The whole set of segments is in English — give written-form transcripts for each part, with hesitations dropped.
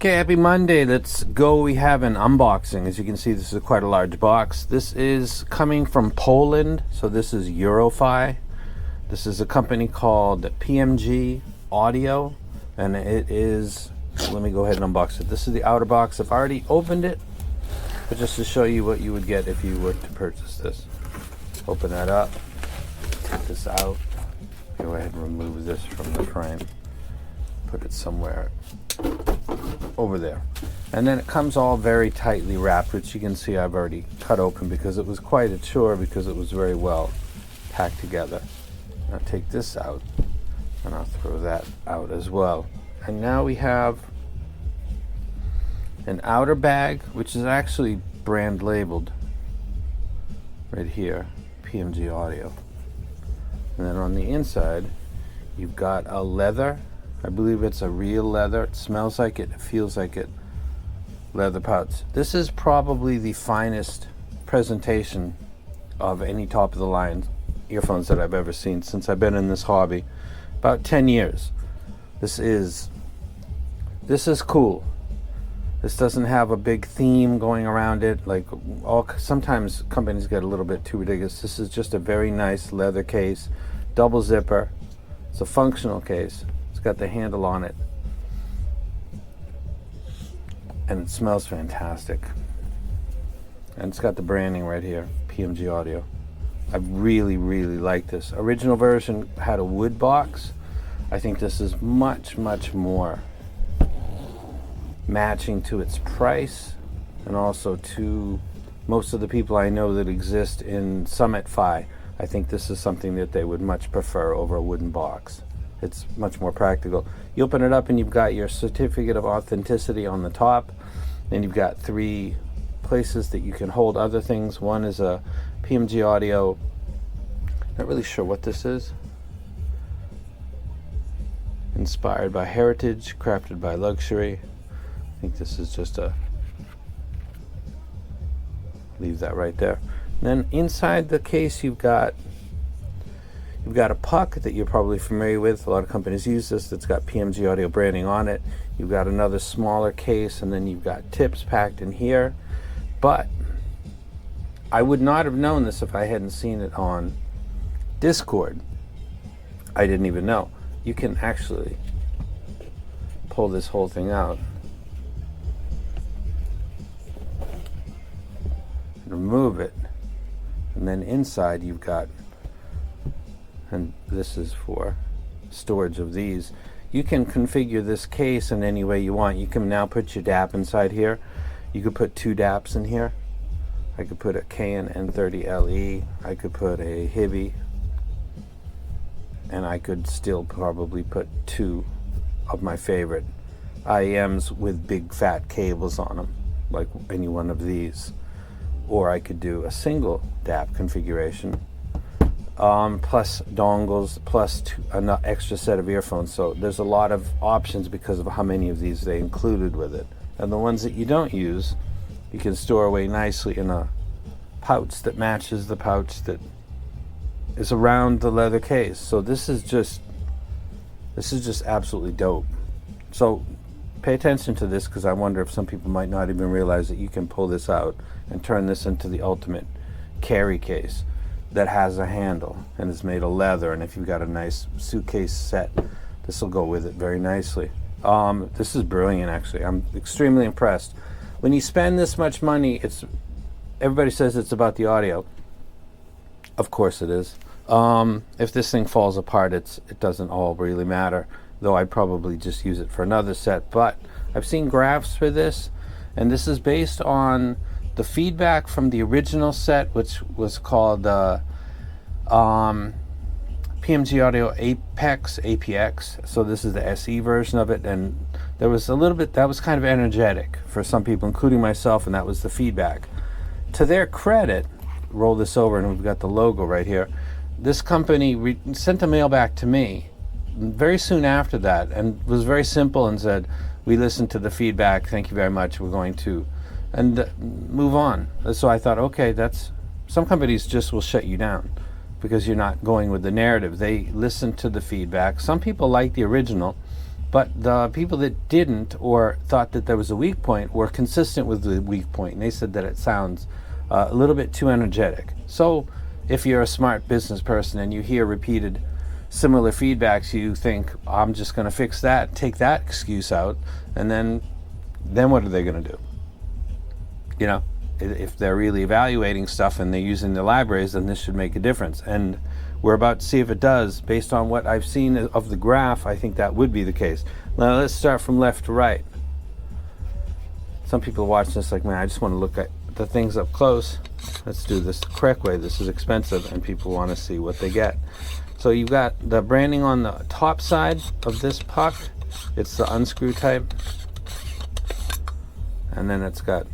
Okay, happy Monday. Let's go. We have an unboxing. As you can see, this is quite a large box. This is coming from Poland, so this is Earphones. This is a company called PMG Audio, and it is, let me go ahead and unbox it. This is the outer box. I've already opened it, but just to show you what you would get if you were to purchase this. Open that up, take this out, go ahead and remove this from the frame, put it somewhere over there, and then it comes all very tightly wrapped, which you can see I've already cut open because it was quite a chore, because it was very well packed together. Now take this out, and I'll throw that out as well. And now we have an outer bag, which is actually brand labeled right here, PMG Audio. And then on the inside, you've got a leather. I believe it's a real leather. It smells like it, it feels like it. Leather pouch. This is probably the finest presentation of any top of the line earphones that I've ever seen since I've been in this hobby. About 10 years. This is cool. This doesn't have a big theme going around it. Like sometimes companies get a little bit too ridiculous. This is just a very nice leather case, double zipper. It's a functional case. Got the handle on it, and it smells fantastic, and it's got the branding right here, PMG Audio. I really like this. Original version had a wood box. I think this is much more matching to its price, and also to most of the people I know that exist in Summit Fi. I think this is something that they would much prefer over a wooden box. It's much more practical. You open it up and you've got your certificate of authenticity on the top. Then you've got 3 places that you can hold other things. One is a PMG Audio. Not really sure what this is. Inspired by heritage, crafted by luxury. I think this is just a... leave that right there. And then inside the case you've got a puck that you're probably familiar with. A lot of companies use this. That's got PMG Audio branding on it. You've got another smaller case, and then you've got tips packed in here. But I would not have known this if I hadn't seen it on Discord. I didn't even know. You can actually pull this whole thing out, remove it, and then inside you've got, and this is for storage of these. You can configure this case in any way you want. You can now put your DAP inside here. You could put 2 DAPs in here. I could put a Canon N30LE. I could put a Hibby. And I could still probably put 2 of my favorite IEMs with big fat cables on them, like any one of these. Or I could do a single DAP configuration, plus dongles, plus an extra set of earphones. So there's a lot of options because of how many of these they included with it. And the ones that you don't use, you can store away nicely in a pouch that matches the pouch that is around the leather case. So this is just absolutely dope. So pay attention to this, because I wonder if some people might not even realize that you can pull this out and turn this into the ultimate carry case that has a handle and is made of leather. And if you've got a nice suitcase set, this will go with it very nicely. This is brilliant, actually. I'm extremely impressed. When you spend this much money, everybody says it's about the audio. Of course it is. If this thing falls apart, it doesn't all really matter, though I'd probably just use it for another set. But I've seen graphs for this, and this is based on the feedback from the original set, which was called PMG Audio APX. So this is the SE version of it, and there was a little bit that was kind of energetic for some people, including myself, and that was the feedback. To their credit, roll this over and we've got the logo right here. This company sent a mail back to me very soon after that, and was very simple and said, "We listened to the feedback, thank you very much, we're going to," and move on. So I thought, okay, some companies just will shut you down because you're not going with the narrative. They listen to the feedback. Some people like the original, But the people that didn't, or thought that there was a weak point, were consistent with the weak point, and they said that it sounds a little bit too energetic. So if you're a smart business person and you hear repeated similar feedbacks, you think, I'm just going to fix that, take that excuse out, and then what are they going to do? You know, if they're really evaluating stuff and they're using the libraries, then this should make a difference. And we're about to see if it does. Based on what I've seen of the graph, I think that would be the case. Now let's start from left to right. Some people watch this like, man, I just want to look at the things up close. Let's do this the correct way. This is expensive and people want to see what they get. So you've got the branding on the top side of this puck. It's the unscrew type. And then it's got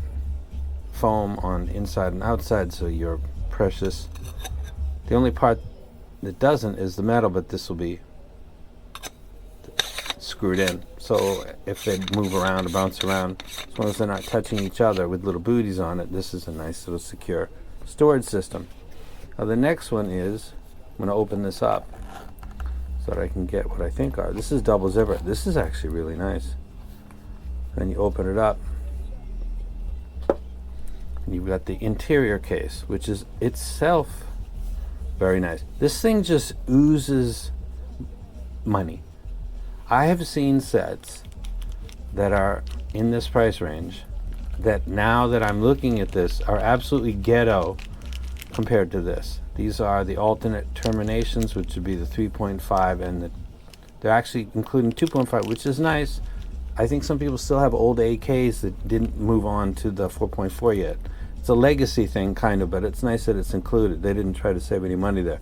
foam on inside and outside, so you're precious. The only part that doesn't is the metal, but this will be screwed in. So if they move around or bounce around, as long as they're not touching each other with little booties on it, this is a nice little secure storage system. Now the next one is, I'm going to open this up so that I can get what I think are. This is double zipper. This is actually really nice. Then you open it up. You've got the interior case, which is itself very nice. This thing just oozes money. I have seen sets that are in this price range that, now that I'm looking at this, are absolutely ghetto compared to this. These are the alternate terminations, which would be the 3.5, and they're actually including 2.5, which is nice. I think some people still have old AKs that didn't move on to the 4.4 yet. It's a legacy thing, kind of, but it's nice that it's included. They didn't try to save any money there.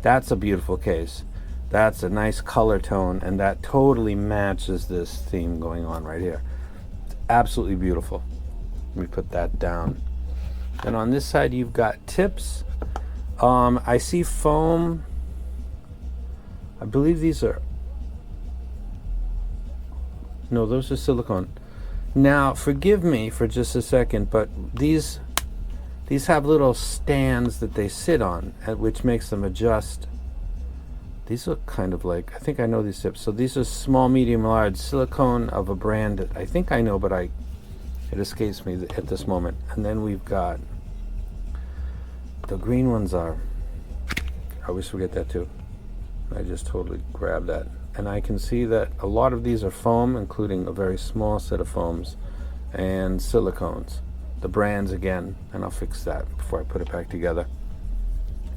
That's a beautiful case. That's a nice color tone, and that totally matches this theme going on right here. It's absolutely beautiful. Let me put that down. And on this side, you've got tips. I see foam. I believe these are... No, those are silicone. Now, forgive me for just a second, but these have little stands that they sit on, which makes them adjust. These look kind of like, I think I know these tips. So these are small, medium, large silicone of a brand that I think I know, but it escapes me at this moment. And then we've got the green ones are, I always forget that too. I just totally grabbed that. And I can see that a lot of these are foam, including a very small set of foams and silicones. The brands again, and I'll fix that before I put it back together.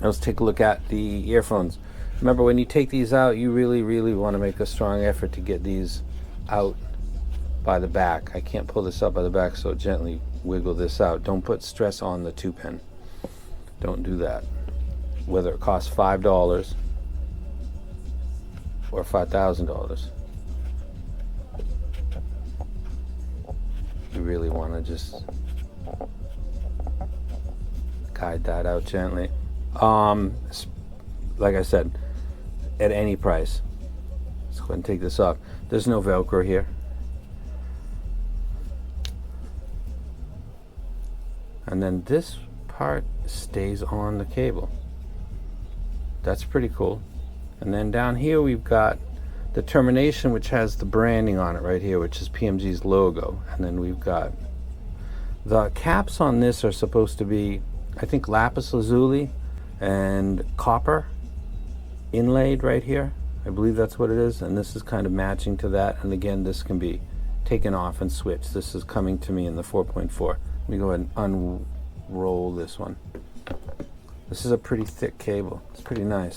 Now let's take a look at the earphones. Remember, when you take these out, you really, really want to make a strong effort to get these out by the back. I can't pull this up by the back, so gently wiggle this out. Don't put stress on the 2-pin. Don't do that. Whether it costs $5 or $5,000. You really want to just guide that out gently. Like I said, at any price. Let's go ahead and take this off. There's no Velcro here. And then this part stays on the cable. That's pretty cool. And then down here we've got the termination, which has the branding on it right here, which is PMG's logo. And then we've got the caps on this are supposed to be, I think, lapis lazuli and copper inlaid right here. I believe that's what it is, and this is kind of matching to that. And again, this can be taken off and switched. This is coming to me in the 4.4. Let me go ahead and unroll this one. This is a pretty thick cable. It's pretty nice.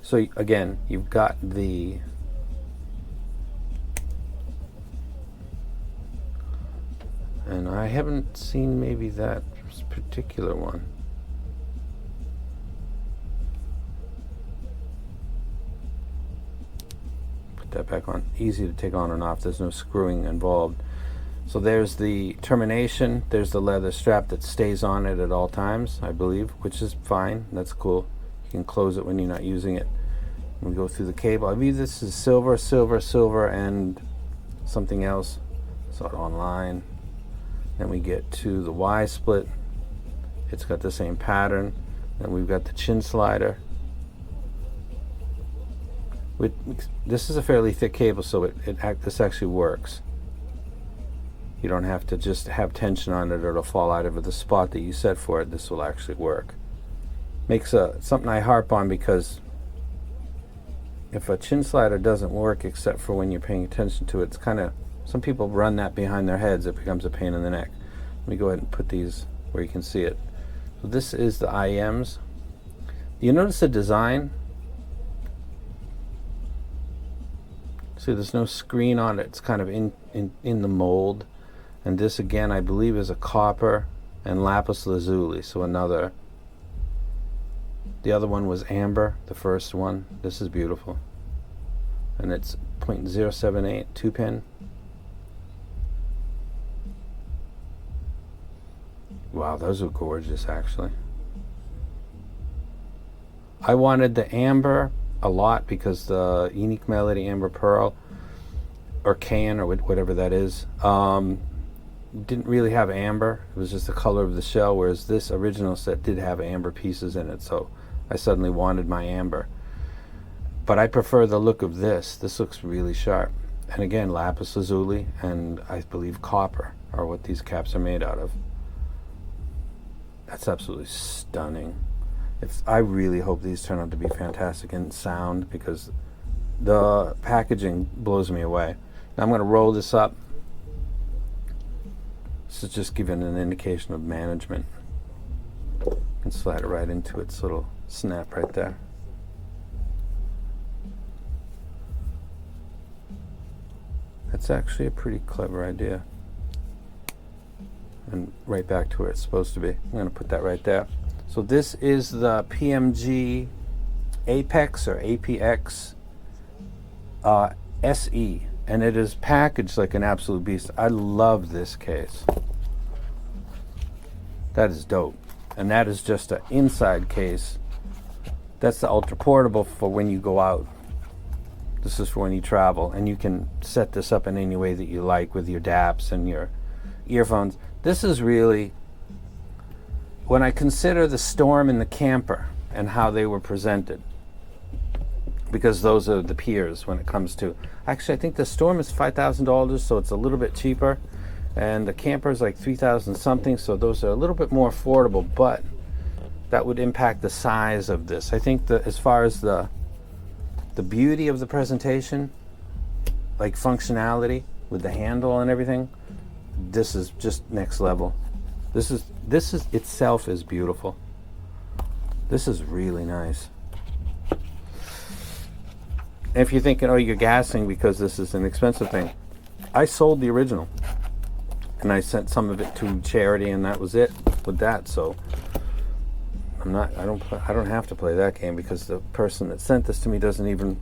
So again, you've got the and I haven't seen maybe that particular one. Put that back on. Easy to take on and off. There's no screwing involved. So there's the termination. There's the leather strap that stays on it at all times, I believe, which is fine. That's cool. You can close it when you're not using it. We go through the cable. I believe this is silver, silver, silver, and something else. Saw it online. Then we get to the Y split. It's got the same pattern. Then we've got the chin slider. This is a fairly thick cable, so this actually works. You don't have to just have tension on it or it'll fall out of the spot that you set for it. This will actually work. Makes something I harp on, because if a chin slider doesn't work except for when you're paying attention to it, it's kind of, some people run that behind their heads, it becomes a pain in the neck. Let me go ahead and put these where you can see it. So this is the IMs. You notice the design? See, there's no screen on it. It's kind of in the mold. And this again, I believe, is a copper and lapis lazuli. So another. The other one was amber, the first one. This is beautiful. And it's 0.078 2-pin. Wow, those are gorgeous, actually. I wanted the amber a lot because the Unique Melody Amber Pearl, or Can, or whatever that is, didn't really have amber. It was just the color of the shell, whereas this original set did have amber pieces in it, so I suddenly wanted my amber. But I prefer the look of this. This looks really sharp. And again, lapis lazuli and I believe copper are what these caps are made out of. That's absolutely stunning. I really hope these turn out to be fantastic in sound, because the packaging blows me away. Now I'm going to roll this up. This is just giving an indication of management. And slide it right into its little snap right there. That's actually a pretty clever idea. And right back to where it's supposed to be. I'm going to put that right there. So this is the PMG APEX or APX SE, and it is packaged like an absolute beast. I love this case. That is dope. And that is just an inside case. That's the ultra portable for when you go out. This is for when you travel, and you can set this up in any way that you like with your DAPs and your earphones. This is really, when I consider the Storm and the Camper and how they were presented, because those are the peers when it comes to, actually I think the Storm is $5,000, so it's a little bit cheaper, and the Camper is like $3,000 something, so those are a little bit more affordable, but that would impact the size of this. I think that as far as the beauty of the presentation, like functionality with the handle and everything, this is just next level. This is itself is beautiful. This is really nice. And if you're thinking, oh, you're gassing because this is an expensive thing, I sold the original and I sent some of it to charity, and that was it with that. So I don't have to play that game, because the person that sent this to me doesn't even,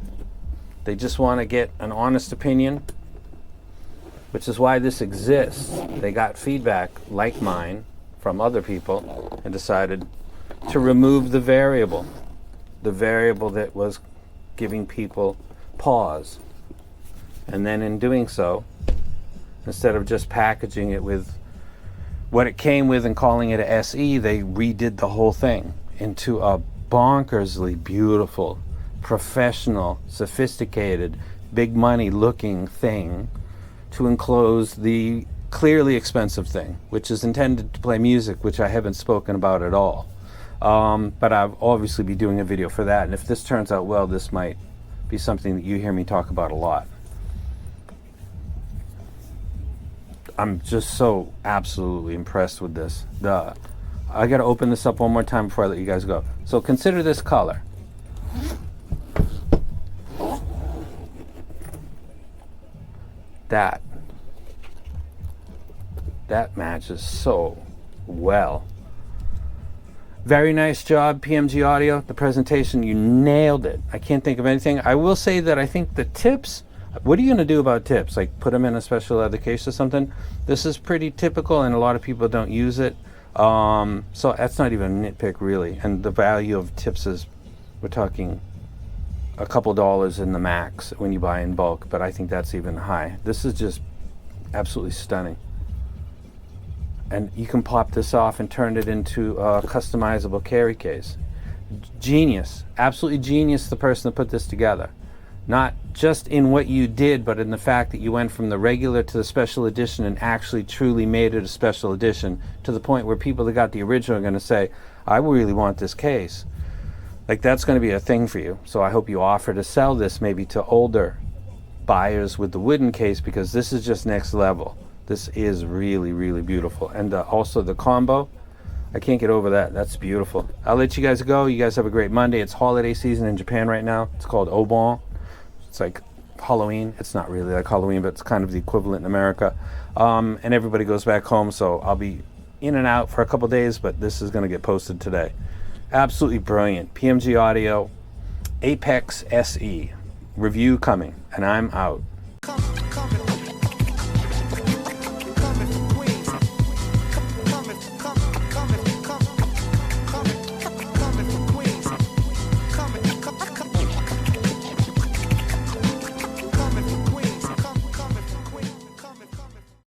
they just want to get an honest opinion, which is why this exists. They got feedback like mine from other people and decided to remove the variable that was giving people pause. And then in doing so, instead of just packaging it with what it came with and calling it a SE, they redid the whole thing into a bonkersly beautiful, professional, sophisticated, big money looking thing to enclose the clearly expensive thing, which is intended to play music, which I haven't spoken about at all. But I'll obviously be doing a video for that, and if this turns out well, this might be something that you hear me talk about a lot. I'm just so absolutely impressed with this. I gotta open this up one more time before I let you guys go. So consider this color. That matches so well. Very nice job, PMG Audio. The presentation, you nailed it. I can't think of anything. I will say that I think the tips, what are you going to do about tips? Like put them in a special leather case or something? This is pretty typical, and a lot of people don't use it. So that's not even a nitpick, really. And the value of tips is, we're talking a couple dollars in the max when you buy in bulk, but I think that's even high. This is just absolutely stunning. And you can pop this off and turn it into a customizable carry case. Genius, absolutely genius, the person that put this together. Not just in what you did, but in the fact that you went from the regular to the special edition and actually truly made it a special edition, to the point where people that got the original are going to say, I really want this case. Like, that's going to be a thing for you. So I hope you offer to sell this maybe to older buyers with the wooden case, because this is just next level. This is really, really beautiful. And also the combo, I can't get over that. That's beautiful. I'll let you guys go. You guys have a great Monday. It's holiday season in Japan right now. It's called Obon. It's like Halloween. It's not really like Halloween, but it's kind of the equivalent in America. And everybody goes back home, so I'll be in and out for a couple days, but this is going to get posted today. Absolutely brilliant. PMG audio, APX SE. Review coming, and I'm out.